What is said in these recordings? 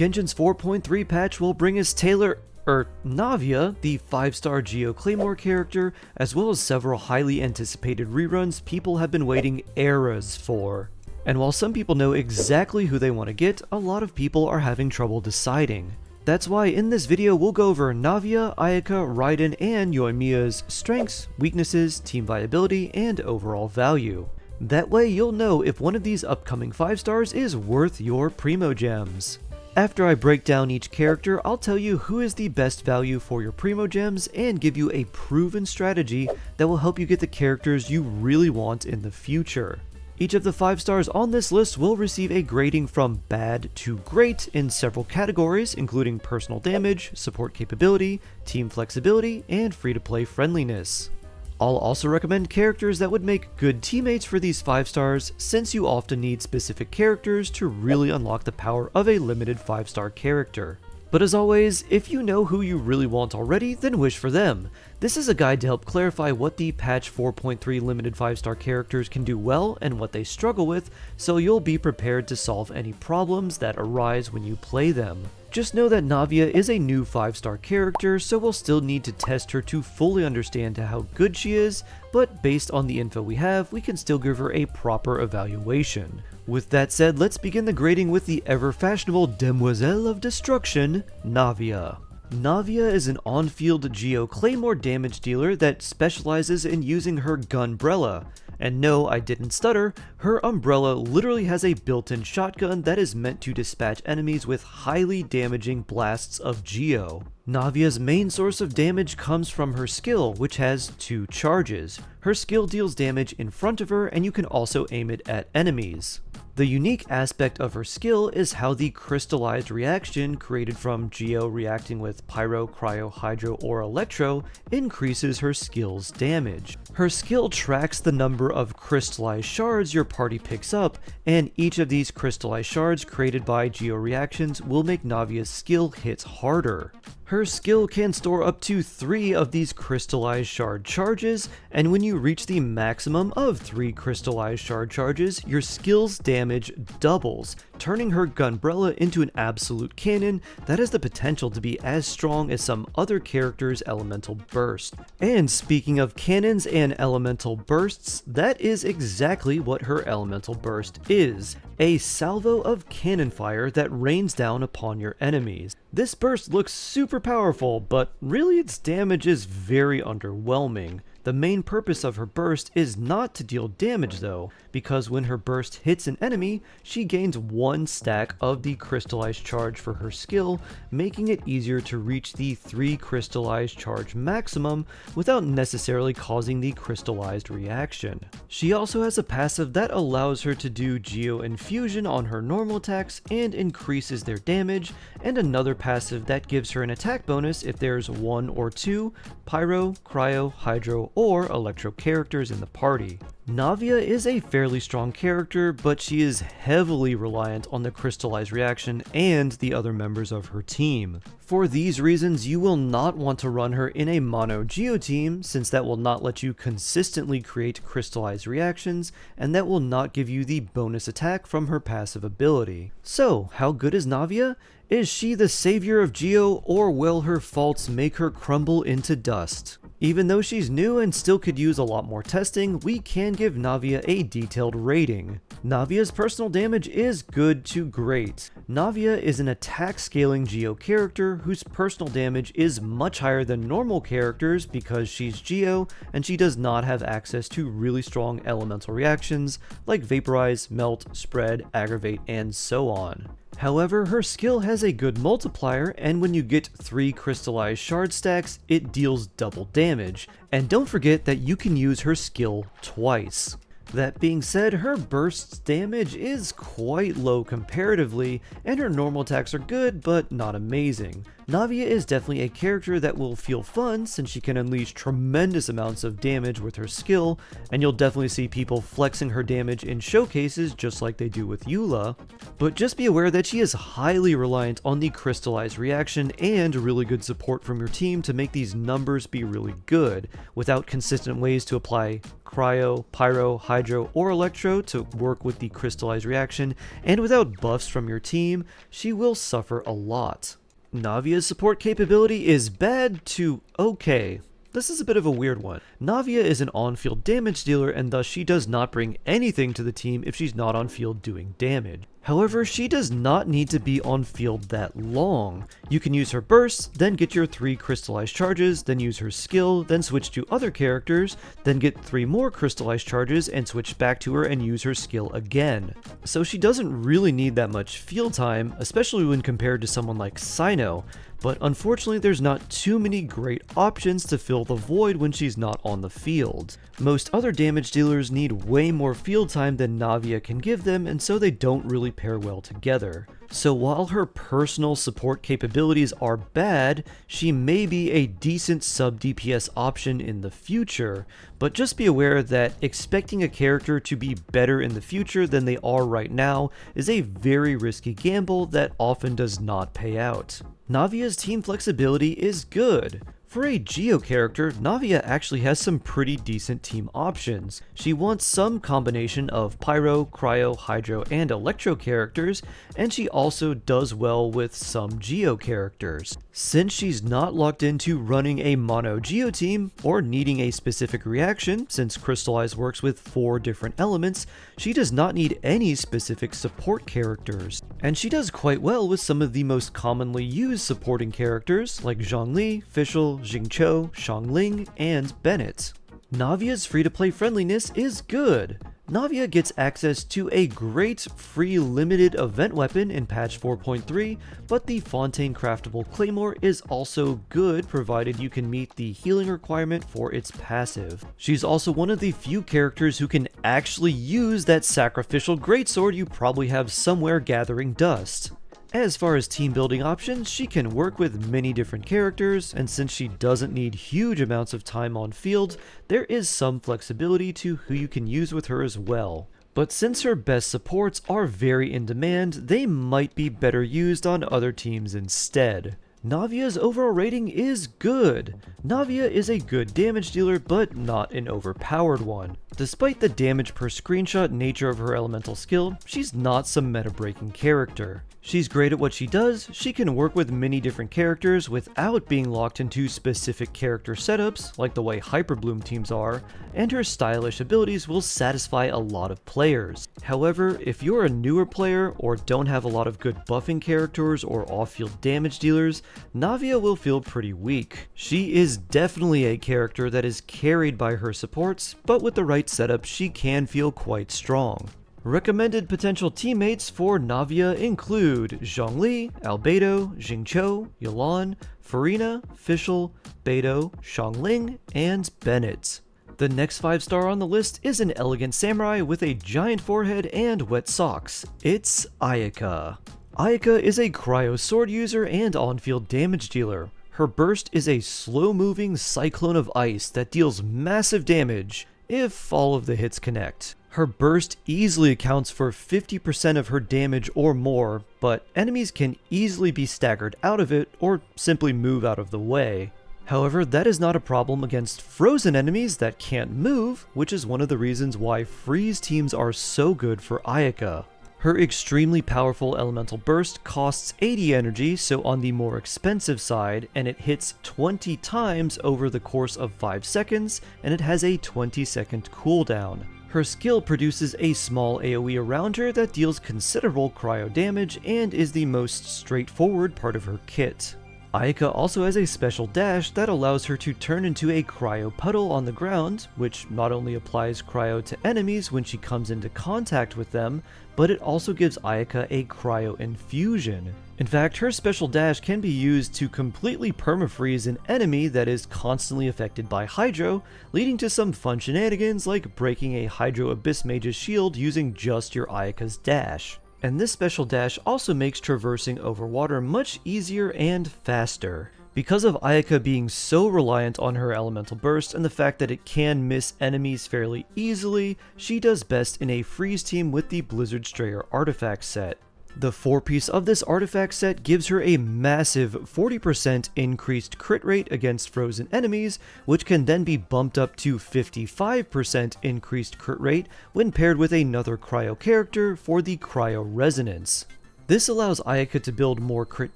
Genshin's 4.3 patch will bring us Navia, the 5-star Geo Claymore character, as well as several highly anticipated reruns people have been waiting eras for. And while some people know exactly who they want to get, a lot of people are having trouble deciding. That's why in this video we'll go over Navia, Ayaka, Raiden, and Yoimiya's strengths, weaknesses, team viability, and overall value. That way you'll know if one of these upcoming 5 stars is worth your primogems. After I break down each character, I'll tell you who is the best value for your primogems and give you a proven strategy that will help you get the characters you really want in the future. Each of the 5 stars on this list will receive a grading from bad to great in several categories, including personal damage, support capability, team flexibility, and free-to-play friendliness. I'll also recommend characters that would make good teammates for these 5 stars, since you often need specific characters to really unlock the power of a limited 5-star character. But as always, if you know who you really want already, then wish for them. This is a guide to help clarify what the patch 4.3 limited 5-star characters can do well and what they struggle with, so you'll be prepared to solve any problems that arise when you play them. Just know that Navia is a new 5-star character, so we'll still need to test her to fully understand how good she is, but based on the info we have, we can still give her a proper evaluation. With that said, let's begin the grading with the ever-fashionable Demoiselle of Destruction, Navia. Navia is an on-field Geo Claymore damage dealer that specializes in using her Gunbrella. And no, I didn't stutter, her umbrella literally has a built-in shotgun that is meant to dispatch enemies with highly damaging blasts of Geo. Navia's main source of damage comes from her skill, which has 2 charges. Her skill deals damage in front of her, and you can also aim it at enemies. The unique aspect of her skill is how the crystallized reaction created from Geo reacting with Pyro, Cryo, Hydro, or Electro increases her skill's damage. Her skill tracks the number of crystallized shards your party picks up, and each of these crystallized shards created by Geo reactions will make Navia's skill hits harder. Her skill can store up to 3 of these crystallized shard charges, and when you reach the maximum of 3 crystallized shard charges, your skill's damage doubles, turning her Gunbrella into an absolute cannon that has the potential to be as strong as some other characters' elemental burst. And speaking of cannons and elemental bursts, that is exactly what her elemental burst is. A salvo of cannon fire that rains down upon your enemies. This burst looks super powerful, but really its damage is very underwhelming. The main purpose of her burst is not to deal damage though, because when her burst hits an enemy, she gains 1 stack of the crystallized charge for her skill, making it easier to reach the 3 crystallized charge maximum without necessarily causing the crystallized reaction. She also has a passive that allows her to do Geo Infusion on her normal attacks and increases their damage, and another passive that gives her an attack bonus if there's 1 or 2 Pyro, Cryo, Hydro, or Electro characters in the party. Navia is a fairly strong character, but she is heavily reliant on the crystallized reaction and the other members of her team. For these reasons, you will not want to run her in a mono Geo team, since that will not let you consistently create crystallized reactions, and that will not give you the bonus attack from her passive ability. So, how good is Navia? Is she the savior of Geo, or will her faults make her crumble into dust? Even though she's new and still could use a lot more testing, we can give Navia a detailed rating. Navia's personal damage is good to great. Navia is an attack scaling Geo character whose personal damage is much higher than normal characters because she's Geo and she does not have access to really strong elemental reactions like Vaporize, Melt, Spread, Aggravate, and so on. However, her skill has a good multiplier, and when you get 3 crystallized shard stacks, it deals double damage. And don't forget that you can use her skill twice. That being said, her burst's damage is quite low comparatively, and her normal attacks are good, but not amazing. Navia is definitely a character that will feel fun since she can unleash tremendous amounts of damage with her skill, and you'll definitely see people flexing her damage in showcases just like they do with Eula. But just be aware that she is highly reliant on the crystallized reaction and really good support from your team to make these numbers be really good. Without consistent ways to apply Cryo, Pyro, Hydro, or Electro to work with the crystallized reaction, and without buffs from your team, she will suffer a lot. Navia's support capability is bad to okay. This is a bit of a weird one. Navia is an on-field damage dealer, and thus she does not bring anything to the team if she's not on field doing damage. However, she does not need to be on field that long. You can use her bursts, then get your 3 crystallized charges, then use her skill, then switch to other characters, then get 3 more crystallized charges and switch back to her and use her skill again. So she doesn't really need that much field time, especially when compared to someone like Cyno. But unfortunately there's not too many great options to fill the void when she's not on the field. Most other damage dealers need way more field time than Navia can give them, and so they don't really pair well together. So while her personal support capabilities are bad, she may be a decent sub DPS option in the future, but just be aware that expecting a character to be better in the future than they are right now is a very risky gamble that often does not pay out. Navia's team flexibility is good. For a Geo character, Navia actually has some pretty decent team options. She wants some combination of Pyro, Cryo, Hydro, and Electro characters, and she also does well with some Geo characters. Since she's not locked into running a mono Geo team, or needing a specific reaction, since Crystallize works with 4 different elements, she does not need any specific support characters. And she does quite well with some of the most commonly used supporting characters, like Zhongli, Fischl, Jingqiu, Xiangling, and Bennett. Navia's free-to-play friendliness is good. Navia gets access to a great free limited event weapon in patch 4.3, but the Fontaine craftable claymore is also good provided you can meet the healing requirement for its passive. She's also one of the few characters who can actually use that sacrificial greatsword you probably have somewhere gathering dust. As far as team building options, she can work with many different characters, and since she doesn't need huge amounts of time on field, there is some flexibility to who you can use with her as well. But since her best supports are very in demand, they might be better used on other teams instead. Navia's overall rating is good. Navia is a good damage dealer, but not an overpowered one. Despite the damage per screenshot nature of her elemental skill, she's not some meta-breaking character. She's great at what she does, she can work with many different characters without being locked into specific character setups, like the way Hyperbloom teams are, and her stylish abilities will satisfy a lot of players. However, if you're a newer player or don't have a lot of good buffing characters or off-field damage dealers, Navia will feel pretty weak. She is definitely a character that is carried by her supports, but with the right setup she can feel quite strong. Recommended potential teammates for Navia include Zhongli, Albedo, Jingqiu, Yelan, Farina, Fischl, Beidou, Xiangling, and Bennett. The next 5-star on the list is an elegant samurai with a giant forehead and wet socks. It's Ayaka. Ayaka is a cryo sword user and on-field damage dealer. Her burst is a slow-moving cyclone of ice that deals massive damage if all of the hits connect. Her burst easily accounts for 50% of her damage or more, but enemies can easily be staggered out of it or simply move out of the way. However, that is not a problem against frozen enemies that can't move, which is one of the reasons why freeze teams are so good for Ayaka. Her extremely powerful elemental burst costs 80 energy, so on the more expensive side, and it hits 20 times over the course of 5 seconds, and it has a 20-second cooldown. Her skill produces a small AoE around her that deals considerable cryo damage and is the most straightforward part of her kit. Ayaka also has a special dash that allows her to turn into a cryo puddle on the ground, which not only applies cryo to enemies when she comes into contact with them, but it also gives Ayaka a cryo infusion. In fact, her special dash can be used to completely permafreeze an enemy that is constantly affected by Hydro, leading to some fun shenanigans like breaking a Hydro Abyss Mage's shield using just your Ayaka's dash. And this special dash also makes traversing over water much easier and faster. Because of Ayaka being so reliant on her elemental burst and the fact that it can miss enemies fairly easily, she does best in a freeze team with the Blizzard Strayer artifact set. The 4-piece of this artifact set gives her a massive 40% increased crit rate against frozen enemies, which can then be bumped up to 55% increased crit rate when paired with another cryo character for the cryo resonance. This allows Ayaka to build more crit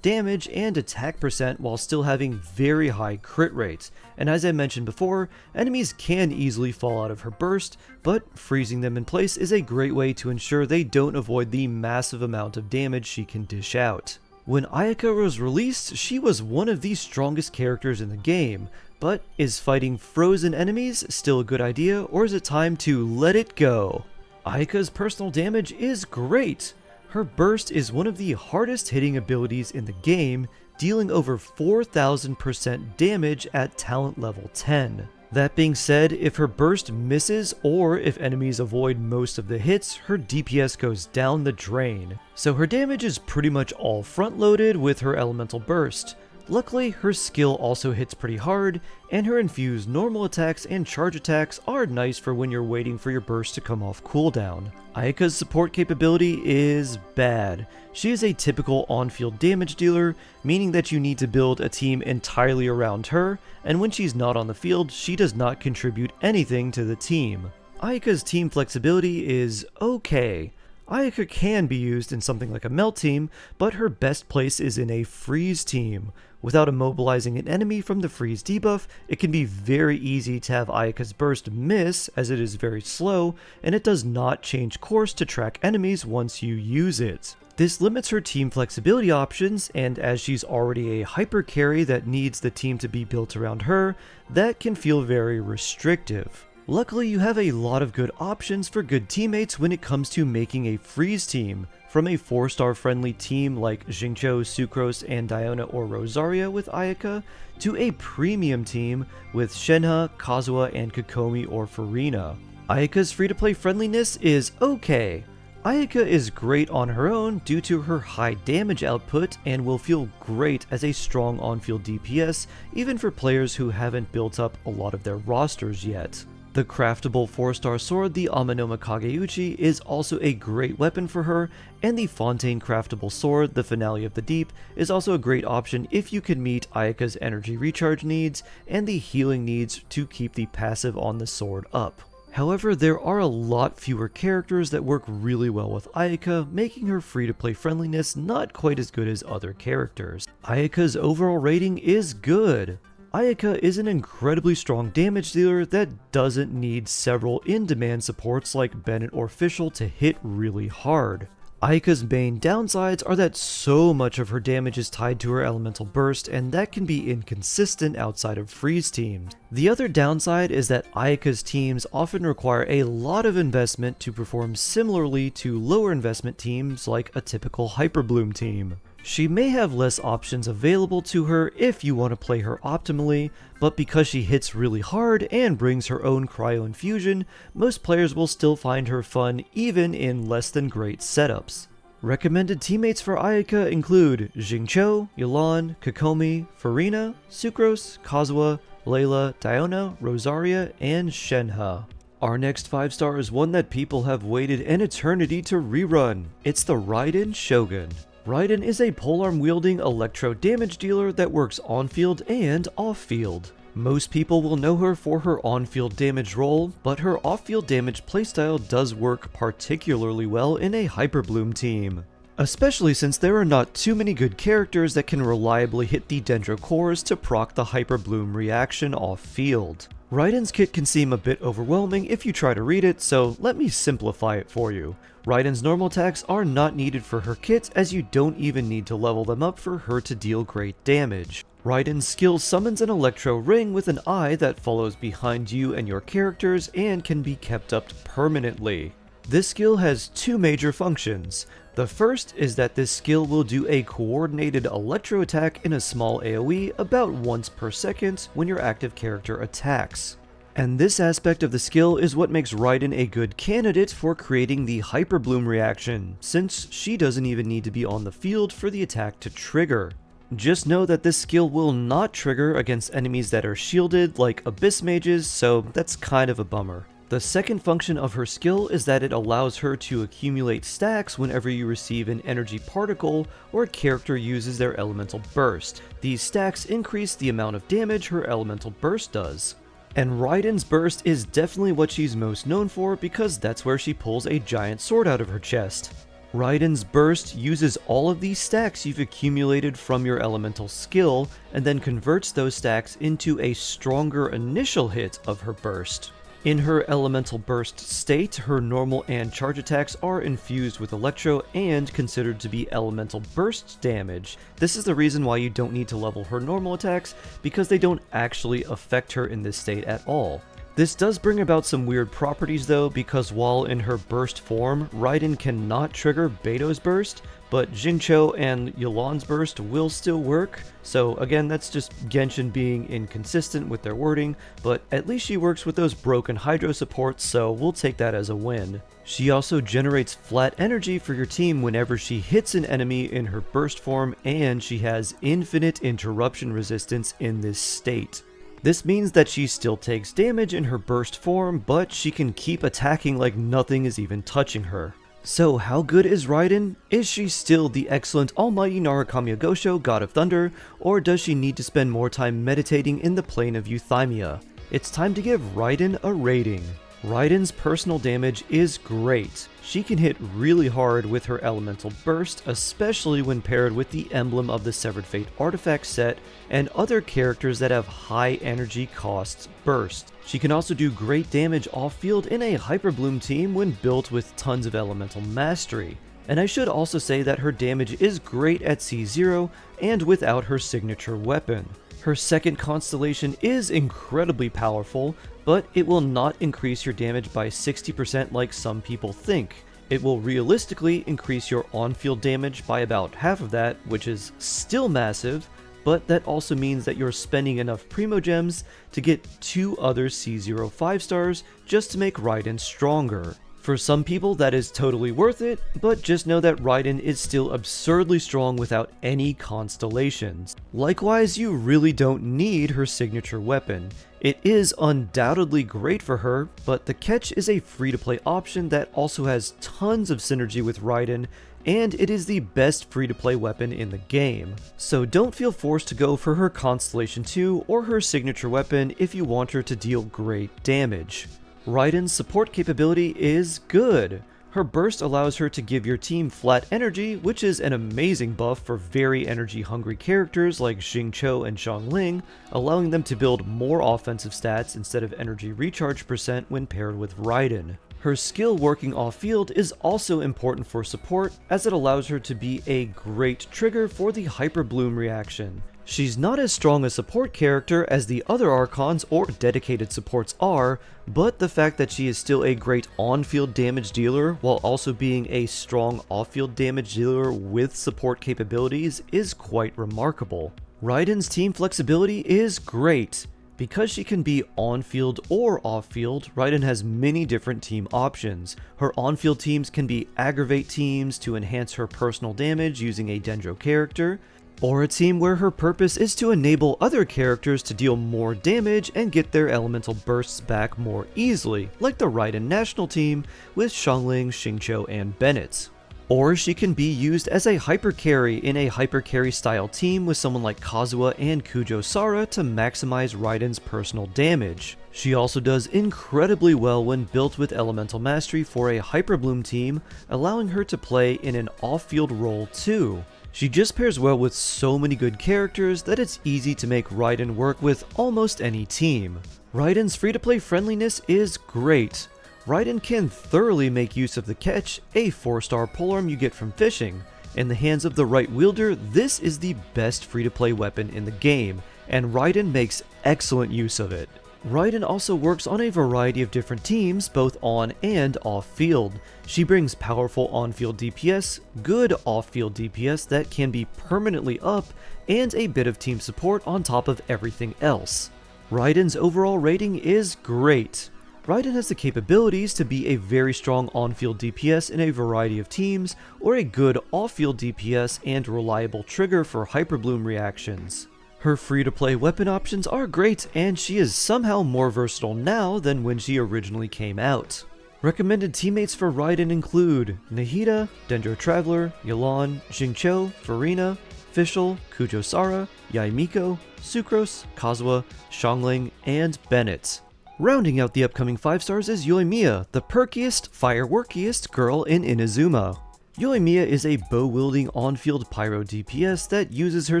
damage and attack percent while still having very high crit rates, and as I mentioned before, enemies can easily fall out of her burst, but freezing them in place is a great way to ensure they don't avoid the massive amount of damage she can dish out. When Ayaka was released, she was one of the strongest characters in the game, but is fighting frozen enemies still a good idea, or is it time to let it go? Ayaka's personal damage is great! Her burst is one of the hardest hitting abilities in the game, dealing over 4,000% damage at talent level 10. That being said, if her burst misses or if enemies avoid most of the hits, her DPS goes down the drain. So her damage is pretty much all front loaded with her elemental burst. Luckily, her skill also hits pretty hard, and her infused normal attacks and charge attacks are nice for when you're waiting for your burst to come off cooldown. Ayaka's support capability is bad. She is a typical on-field damage dealer, meaning that you need to build a team entirely around her, and when she's not on the field, she does not contribute anything to the team. Ayaka's team flexibility is okay. Ayaka can be used in something like a melt team, but her best place is in a freeze team. Without immobilizing an enemy from the freeze debuff, it can be very easy to have Ayaka's burst miss as it is very slow, and it does not change course to track enemies once you use it. This limits her team flexibility options, and as she's already a hyper carry that needs the team to be built around her, that can feel very restrictive. Luckily, you have a lot of good options for good teammates when it comes to making a freeze team, from a 4-star friendly team like Xingqiu, Sucrose, and Diona or Rosaria with Ayaka, to a premium team with Shenhe, Kazuha, and Kokomi or Furina. Ayaka's free-to-play friendliness is okay. Ayaka is great on her own due to her high damage output and will feel great as a strong on-field DPS even for players who haven't built up a lot of their rosters yet. The craftable 4-star sword, the Amanoma Kageuchi, is also a great weapon for her, and the Fontaine craftable sword, the Finale of the Deep, is also a great option if you can meet Ayaka's energy recharge needs and the healing needs to keep the passive on the sword up. However, there are a lot fewer characters that work really well with Ayaka, making her free-to-play friendliness not quite as good as other characters. Ayaka's overall rating is good. Ayaka is an incredibly strong damage dealer that doesn't need several in-demand supports like Bennett or Fischl to hit really hard. Ayaka's main downsides are that so much of her damage is tied to her elemental burst, and that can be inconsistent outside of freeze teams. The other downside is that Ayaka's teams often require a lot of investment to perform similarly to lower investment teams like a typical Hyperbloom team. She may have less options available to her if you want to play her optimally, but because she hits really hard and brings her own cryo infusion, most players will still find her fun even in less than great setups. Recommended teammates for Ayaka include Xingqiu, Yelan, Kokomi, Furina, Sucrose, Kazuha, Layla, Diona, Rosaria, and Shenhe. Our next 5-star is one that people have waited an eternity to rerun. It's the Raiden Shogun. Raiden is a polearm-wielding electro damage dealer that works on-field and off-field. Most people will know her for her on-field damage role, but her off-field damage playstyle does work particularly well in a Hyperbloom team. Especially since there are not too many good characters that can reliably hit the Dendro cores to proc the Hyperbloom reaction off-field. Raiden's kit can seem a bit overwhelming if you try to read it, so let me simplify it for you. Raiden's normal attacks are not needed for her kit, as you don't even need to level them up for her to deal great damage. Raiden's skill summons an electro ring with an eye that follows behind you and your characters and can be kept up permanently. This skill has two major functions. The first is that this skill will do a coordinated electro attack in a small AoE about once per second when your active character attacks. And this aspect of the skill is what makes Raiden a good candidate for creating the Hyperbloom reaction, since she doesn't even need to be on the field for the attack to trigger. Just know that this skill will not trigger against enemies that are shielded like Abyss Mages, so that's kind of a bummer. The second function of her skill is that it allows her to accumulate stacks whenever you receive an energy particle or a character uses their elemental burst. These stacks increase the amount of damage her elemental burst does. And Raiden's burst is definitely what she's most known for because that's where she pulls a giant sword out of her chest. Raiden's burst uses all of these stacks you've accumulated from your elemental skill and then converts those stacks into a stronger initial hit of her burst. In her elemental burst state, her normal and charge attacks are infused with electro and considered to be elemental burst damage. This is the reason why you don't need to level her normal attacks, because they don't actually affect her in this state at all. This does bring about some weird properties though, because while in her burst form, Raiden cannot trigger Beto's burst, but Xingqiu and Yulan's burst will still work. So again, that's just Genshin being inconsistent with their wording, but at least she works with those broken Hydro supports, so we'll take that as a win. She also generates flat energy for your team whenever she hits an enemy in her burst form, and she has infinite interruption resistance in this state. This means that she still takes damage in her burst form, but she can keep attacking like nothing is even touching her. So how good is Raiden? Is she still the excellent almighty Narukami Gosho, God of Thunder, or does she need to spend more time meditating in the plane of Euthymia? It's time to give Raiden a rating. Raiden's personal damage is great. She can hit really hard with her elemental burst, especially when paired with the Emblem of the Severed Fate artifact set and other characters that have high energy costs burst. She can also do great damage off-field in a Hyper Bloom team when built with tons of elemental mastery. And I should also say that her damage is great at C0 and without her signature weapon. Her second constellation is incredibly powerful, but it will not increase your damage by 60% like some people think. It will realistically increase your on-field damage by about half of that, which is still massive, but that also means that you're spending enough primogems to get 2 other C0 5-stars just to make Raiden stronger. For some people that is totally worth it, but just know that Raiden is still absurdly strong without any constellations. Likewise, you really don't need her signature weapon. It is undoubtedly great for her, but the catch is a free-to-play option that also has tons of synergy with Raiden, and it is the best free-to-play weapon in the game. So don't feel forced to go for her Constellation 2 or her signature weapon if you want her to deal great damage. Raiden's support capability is good. Her burst allows her to give your team flat energy, which is an amazing buff for very energy-hungry characters like Xingqiu and Xiangling, allowing them to build more offensive stats instead of energy recharge percent when paired with Raiden. Her skill working off-field is also important for support, as it allows her to be a great trigger for the Hyper Bloom reaction. She's not as strong a support character as the other Archons or dedicated supports are, but the fact that she is still a great on-field damage dealer while also being a strong off-field damage dealer with support capabilities is quite remarkable. Raiden's team flexibility is great. Because she can be on-field or off-field, Raiden has many different team options. Her on-field teams can be aggravate teams to enhance her personal damage using a Dendro character, or a team where her purpose is to enable other characters to deal more damage and get their elemental bursts back more easily, like the Raiden National Team with Xiangling, Xingqiu, and Bennett. Or she can be used as a hyper carry in a hyper carry style team with someone like Kazuha and Kujo Sara to maximize Raiden's personal damage. She also does incredibly well when built with elemental mastery for a Hyper Bloom team, allowing her to play in an off-field role too. She just pairs well with so many good characters that it's easy to make Raiden work with almost any team. Raiden's free-to-play friendliness is great. Raiden can thoroughly make use of the catch, a 4-star polearm you get from fishing. In the hands of the right wielder, this is the best free-to-play weapon in the game, and Raiden makes excellent use of it. Raiden also works on a variety of different teams, both on and off-field. She brings powerful on-field DPS, good off-field DPS that can be permanently up, and a bit of team support on top of everything else. Raiden's overall rating is great. Raiden has the capabilities to be a very strong on-field DPS in a variety of teams, or a good off-field DPS and reliable trigger for Hyper Bloom reactions. Her free-to-play weapon options are great, and she is somehow more versatile now than when she originally came out. Recommended teammates for Raiden include Nahida, Dendro Traveler, Yelan, Xingqiu, Farina, Fischl, Kujosara, Yoimiya, Sucrose, Kazuha, Xiangling, and Bennett. Rounding out the upcoming 5 stars is Yoimiya, the perkiest, fireworkiest girl in Inazuma. Yoimiya is a bow-wielding on-field pyro DPS that uses her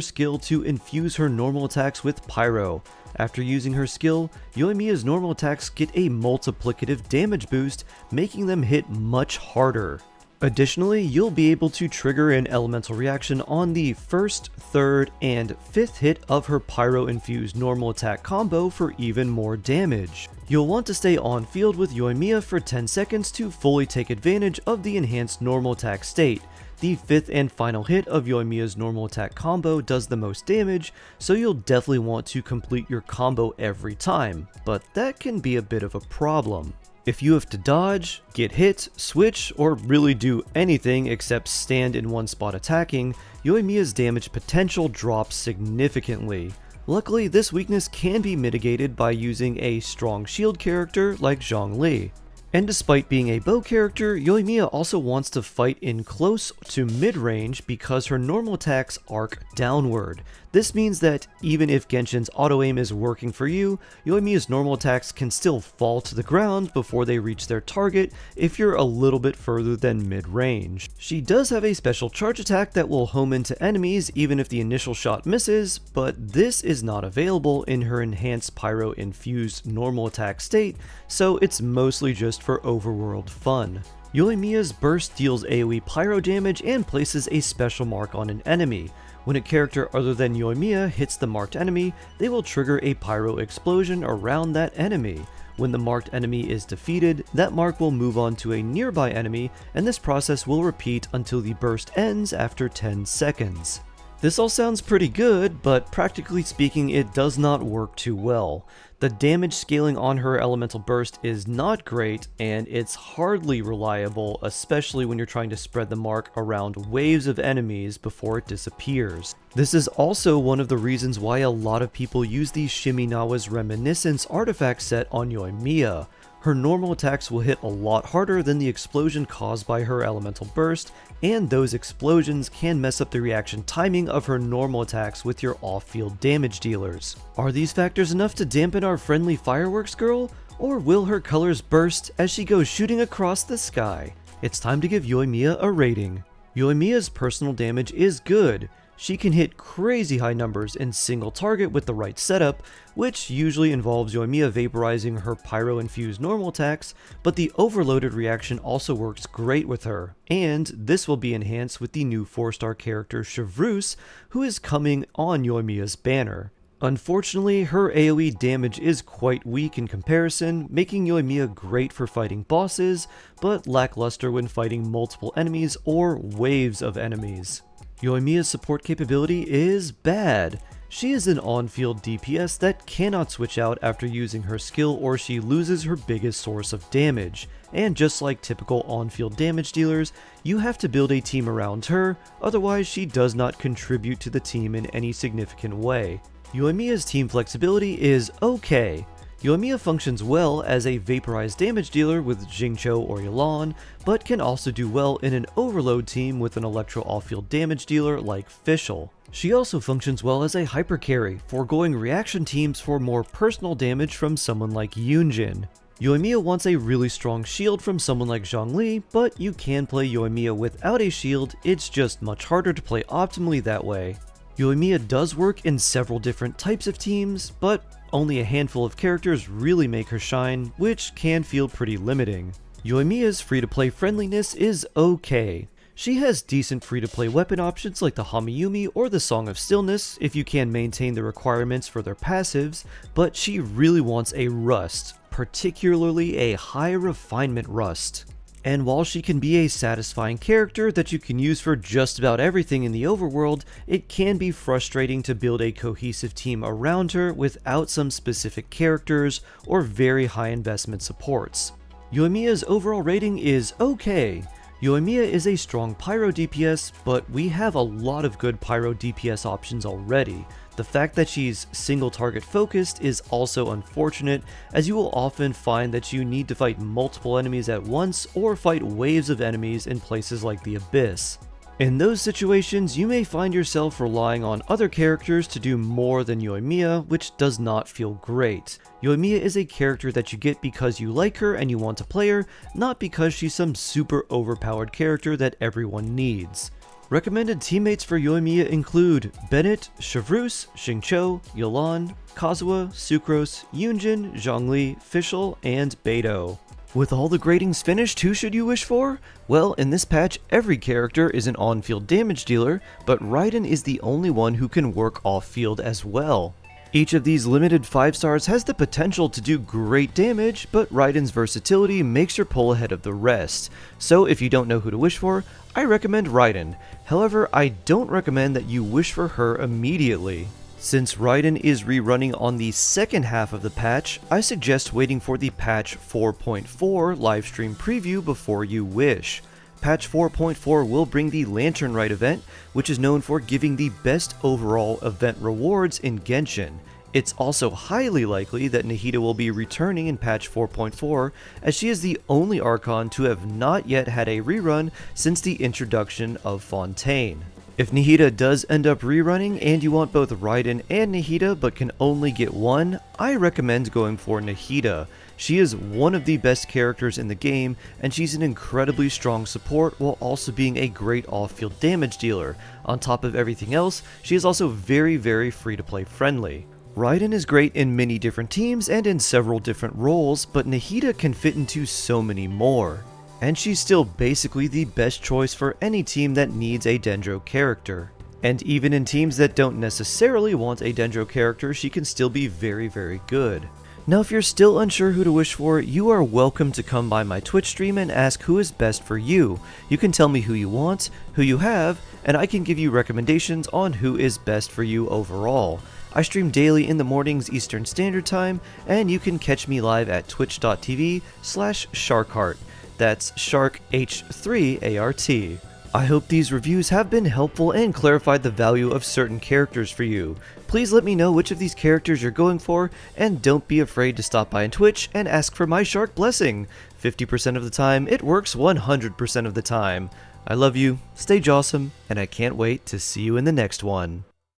skill to infuse her normal attacks with pyro. After using her skill, Yoimiya's normal attacks get a multiplicative damage boost, making them hit much harder. Additionally, you'll be able to trigger an elemental reaction on the 1st, 3rd, and 5th hit of her pyro-infused normal attack combo for even more damage. You'll want to stay on field with Yoimiya for 10 seconds to fully take advantage of the enhanced normal attack state. The 5th and final hit of Yoimiya's normal attack combo does the most damage, so you'll definitely want to complete your combo every time, but that can be a bit of a problem. If you have to dodge, get hit, switch, or really do anything except stand in one spot attacking, Yoimiya's damage potential drops significantly. Luckily, this weakness can be mitigated by using a strong shield character like Zhongli. And despite being a bow character, Yoimiya also wants to fight in close to mid-range because her normal attacks arc downward. This means that even if Genshin's auto-aim is working for you, Yoimiya's normal attacks can still fall to the ground before they reach their target if you're a little bit further than mid-range. She does have a special charge attack that will home into enemies even if the initial shot misses, but this is not available in her enhanced pyro-infused normal attack state, so it's mostly just for overworld fun. Yoimiya's burst deals AoE pyro damage and places a special mark on an enemy. When a character other than Yoimiya hits the marked enemy, they will trigger a pyro explosion around that enemy. When the marked enemy is defeated, that mark will move on to a nearby enemy, and this process will repeat until the burst ends after 10 seconds. This all sounds pretty good, but practically speaking it does not work too well. The damage scaling on her elemental burst is not great, and it's hardly reliable, especially when you're trying to spread the mark around waves of enemies before it disappears. This is also one of the reasons why a lot of people use the Shiminawa's Reminiscence artifact set on Yoimiya. Her normal attacks will hit a lot harder than the explosion caused by her elemental burst, and those explosions can mess up the reaction timing of her normal attacks with your off-field damage dealers. Are these factors enough to dampen our friendly fireworks girl, or will her colors burst as she goes shooting across the sky? It's time to give Yoimiya a rating. Yoimiya's personal damage is good. She can hit crazy high numbers in single target with the right setup, which usually involves Yoimiya vaporizing her pyro-infused normal attacks, but the overloaded reaction also works great with her, and this will be enhanced with the new 4-star character Chevreuse, who is coming on Yoimiya's banner. Unfortunately, her AoE damage is quite weak in comparison, making Yoimiya great for fighting bosses, but lackluster when fighting multiple enemies or waves of enemies. Yoimiya's support capability is bad. She is an on-field DPS that cannot switch out after using her skill or she loses her biggest source of damage, and just like typical on-field damage dealers, you have to build a team around her, otherwise she does not contribute to the team in any significant way. Yoimiya's team flexibility is okay. Yoimiya functions well as a vaporized damage dealer with Xingqiu or Yelan, but can also do well in an overload team with an electro off-field damage dealer like Fischl. She also functions well as a hyper carry, foregoing reaction teams for more personal damage from someone like Yunjin. Yoimiya wants a really strong shield from someone like Zhongli, but you can play Yoimiya without a shield, it's just much harder to play optimally that way. Yoimiya does work in several different types of teams, but only a handful of characters really make her shine, which can feel pretty limiting. Yoimiya's free-to-play friendliness is okay. She has decent free-to-play weapon options like the Hamiyumi or the Song of Stillness if you can maintain the requirements for their passives, but she really wants a rust, particularly a high refinement rust. And while she can be a satisfying character that you can use for just about everything in the overworld, it can be frustrating to build a cohesive team around her without some specific characters or very high investment supports. Yoimiya's overall rating is okay. Yoimiya is a strong pyro DPS, but we have a lot of good pyro DPS options already. The fact that she's single target focused is also unfortunate, as you will often find that you need to fight multiple enemies at once or fight waves of enemies in places like the Abyss. In those situations, you may find yourself relying on other characters to do more than Yoimiya, which does not feel great. Yoimiya is a character that you get because you like her and you want to play her, not because she's some super overpowered character that everyone needs. Recommended teammates for Yoimiya include Bennett, Chevreuse, Xingqiu, Yelan, Kazuha, Sucrose, Yunjin, Zhongli, Fischl, and Beidou. With all the gradings finished, who should you wish for? Well, in this patch, every character is an on-field damage dealer, but Raiden is the only one who can work off-field as well. Each of these limited 5 stars has the potential to do great damage, but Raiden's versatility makes her pull ahead of the rest. So if you don't know who to wish for, I recommend Raiden. However, I don't recommend that you wish for her immediately. Since Raiden is rerunning on the second half of the patch, I suggest waiting for the patch 4.4 livestream preview before you wish. Patch 4.4 will bring the Lantern Rite event, which is known for giving the best overall event rewards in Genshin. It's also highly likely that Nahida will be returning in patch 4.4, as she is the only Archon to have not yet had a rerun since the introduction of Fontaine. If Nahida does end up rerunning and you want both Raiden and Nahida but can only get one, I recommend going for Nahida. She is one of the best characters in the game, and she's an incredibly strong support while also being a great off-field damage dealer. On top of everything else, she is also very free-to-play friendly. Raiden is great in many different teams and in several different roles, but Nahida can fit into so many more. And she's still basically the best choice for any team that needs a Dendro character. And even in teams that don't necessarily want a Dendro character, she can still be very good. Now if you're still unsure who to wish for, you are welcome to come by my Twitch stream and ask who is best for you. You can tell me who you want, who you have, and I can give you recommendations on who is best for you overall. I stream daily in the mornings Eastern Standard Time, and you can catch me live at twitch.tv/sharkheart. That's Shark H3ART. I hope these reviews have been helpful and clarified the value of certain characters for you. Please let me know which of these characters you're going for, and don't be afraid to stop by on Twitch and ask for my Shark Blessing. 50% of the time, it works 100% of the time. I love you, stay jawsome, and I can't wait to see you in the next one.